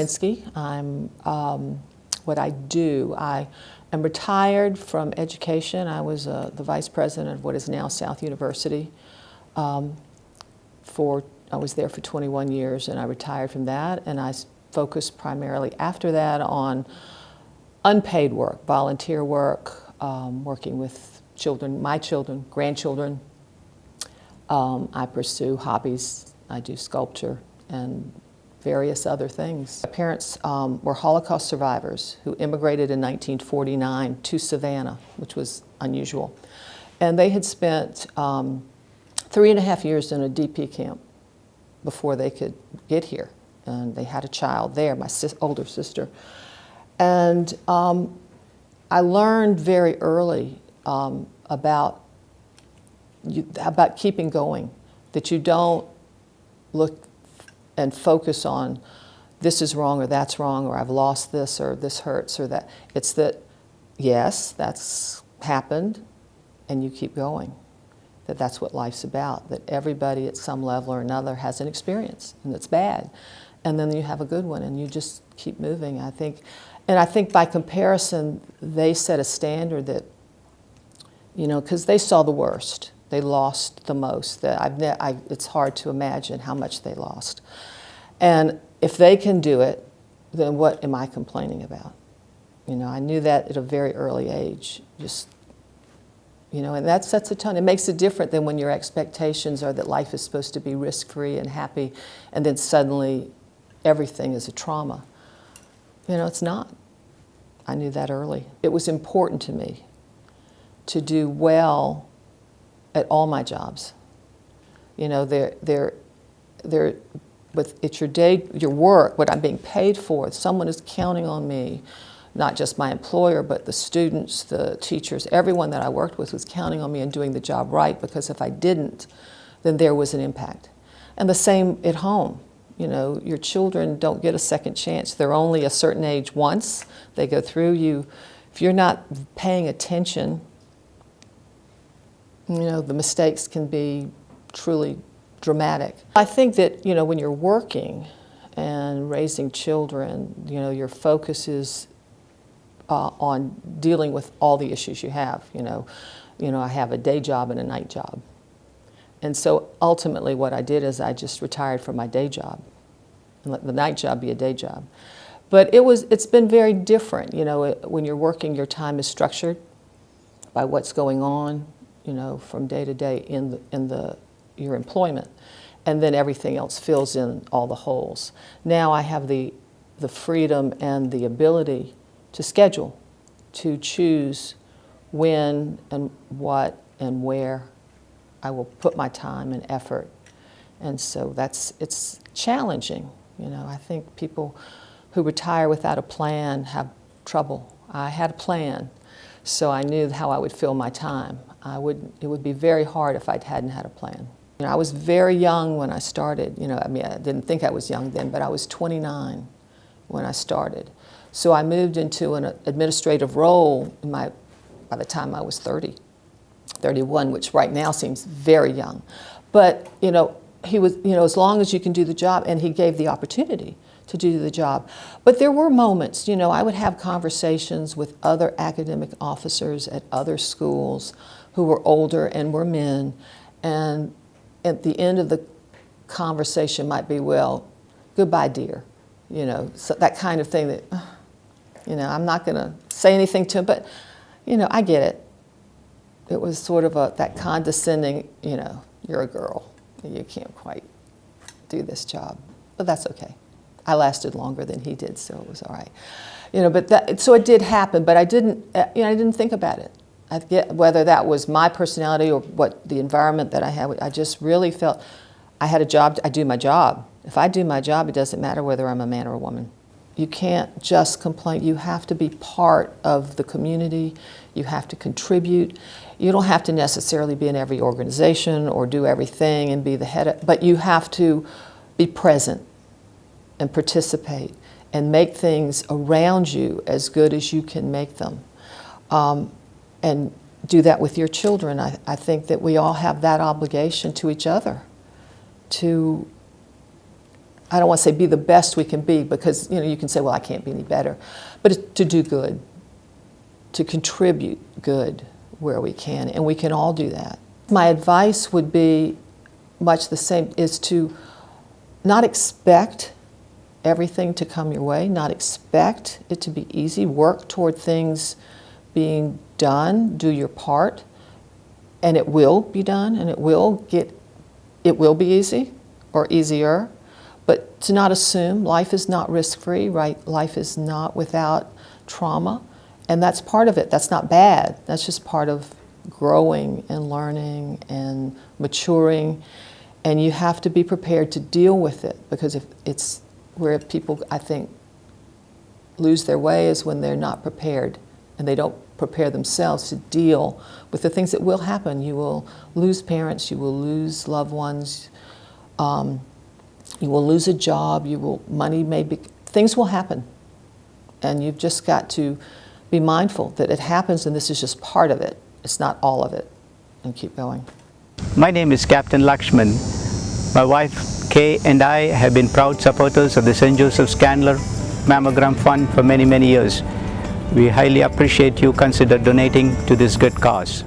Kaminsky. What I do, I am retired from education. I was the vice president of what is now South University. I was there for 21 years, and I retired from that, and I focused primarily after that on unpaid work, volunteer work, working with children, my children, grandchildren. I pursue hobbies. I do sculpture and various other things. My parents were Holocaust survivors who immigrated in 1949 to Savannah, which was unusual. And they had spent 3.5 years in a DP camp before they could get here. And they had a child there, my older sister. And I learned very early about keeping going, that you don't look and focus on this is wrong or that's wrong or I've lost this or this hurts or that. It's that, yes, that's happened, and you keep going. That's what life's about, that everybody at some level or another has an experience, and it's bad. And then you have a good one, and you just keep moving, I think. And I think by comparison, they set a standard that, because they saw the worst. They lost the most. It's hard to imagine how much they lost. And if they can do it, then what am I complaining about? I knew that at a very early age. And that sets a tone. It makes it different than when your expectations are that life is supposed to be risk-free and happy, and then suddenly everything is a trauma. It's not. I knew that early. It was important to me to do well at all my jobs. It's your work, what I'm being paid for. Someone is counting on me, not just my employer, but the students, the teachers, everyone that I worked with was counting on me and doing the job right, because if I didn't, then there was an impact. And the same at home. Your children don't get a second chance. They're only a certain age once. They go through you. If you're not paying attention, the mistakes can be truly dramatic. I think that, when you're working and raising children, your focus is on dealing with all the issues you have. I have a day job and a night job. And so ultimately what I did is I just retired from my day job and let the night job be a day job. But it's been very different. When you're working, your time is structured by what's going on, from day to day in your employment. And then everything else fills in all the holes. Now I have the freedom and the ability to schedule, to choose when and what and where I will put my time and effort. And so it's challenging. I think people who retire without a plan have trouble. I had a plan, so I knew how I would fill my time. It would be very hard if I hadn't had a plan. I was very young when I started. I didn't think I was young then, but I was 29 when I started. So I moved into an administrative role by the time I was 31, which right now seems very young. But, he was, as long as you can do the job, and he gave the opportunity to do the job. But there were moments, I would have conversations with other academic officers at other schools who were older and were men, and at the end of the conversation might be, well, goodbye, dear. So that kind of thing that, I'm not going to say anything to him, but, I get it. It was sort of that condescending, you're a girl. You can't quite do this job. But that's okay. I lasted longer than he did, so it was all right. So it did happen, but I didn't think about it. Whether that was my personality or what the environment that I had, I just really felt I had a job. I do my job. If I do my job, it doesn't matter whether I'm a man or a woman. You can't just complain. You have to be part of the community. You have to contribute. You don't have to necessarily be in every organization or do everything and be the head, but you have to be present and participate and make things around you as good as you can make them. And do that with your children. I think that we all have that obligation to each other to I don't want to say be the best we can be, because you can say, well, I can't be any better, but it's to do good, to contribute good where we can, and we can all do that. My advice would be much the same, is to not expect everything to come your way, not expect it to be easy. Work toward things being done, do your part, and it will be done, and it will be easy or easier. But to not assume life is not risk-free, right? Life is not without trauma, and that's part of it. That's not bad. That's just part of growing and learning and maturing, and you have to be prepared to deal with it, because if it's where people, I think, lose their way is when they're not prepared and they don't prepare themselves to deal with the things that will happen. You will lose parents, you will lose loved ones, you will lose a job, money may be, things will happen. And you've just got to be mindful that it happens, and this is just part of it. It's not all of it, and keep going. My name is Captain Lakshman. My wife Kay and I have been proud supporters of the St. Joseph's Candler Mammogram Fund for many, many years. We highly appreciate you consider donating to this good cause.